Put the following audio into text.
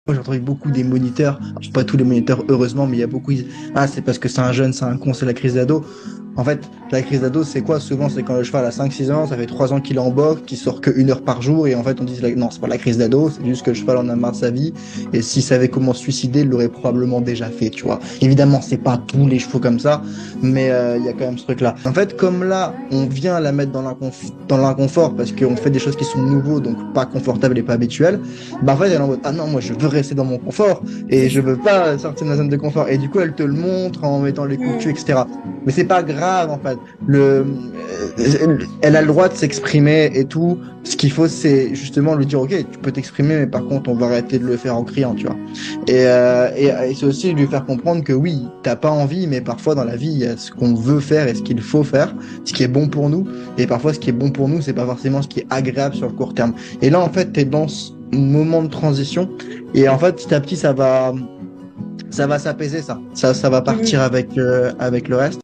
Moi, j'ai entendu beaucoup des moniteurs, pas tous les moniteurs heureusement, mais il y a beaucoup, ils disent, ah, c'est parce que c'est un jeune, c'est un con, c'est la crise d'ado. En fait, la crise d'ado, c'est quoi? Souvent, c'est quand le cheval a 5 6 ans, ça fait 3 ans qu'il est en boxe, qu'il sort que 1 heure par jour, et en fait, on dit, non, c'est pas la crise d'ado, c'est juste que le cheval en a marre de sa vie, et s'il savait comment se suicider, il l'aurait probablement déjà fait, tu vois. Évidemment, c'est pas tous les chevaux comme ça, mais il y a quand même ce truc-là. En fait, comme là, on vient la mettre dans l'inconfort, parce qu'on fait des choses qui sont nouveaux, donc pas confortables et pas habituelles, bah en fait, elle est en mode, ah non, moi, je veux rester dans mon confort, et C'est je ça. veux pas sortir de ma zone de confort. Et du coup, elle te le montre en mettant les coups de Mm. dessus, etc. Mais c'est pas grave, en fait. Elle a le droit de s'exprimer et tout. Ce qu'il faut, c'est justement lui dire, OK, tu peux t'exprimer, mais par contre, on va arrêter de le faire en criant, tu vois. Et c'est aussi lui faire comprendre que oui, t'as pas envie, mais parfois dans la vie, il y a ce qu'on veut faire et ce qu'il faut faire, ce qui est bon pour nous. Et parfois, ce qui est bon pour nous, c'est pas forcément ce qui est agréable sur le court terme. Et là, en fait, t'es dans ce moment de transition. Et en fait, petit à petit, ça va s'apaiser, ça. Ça va partir Mhm. avec le reste.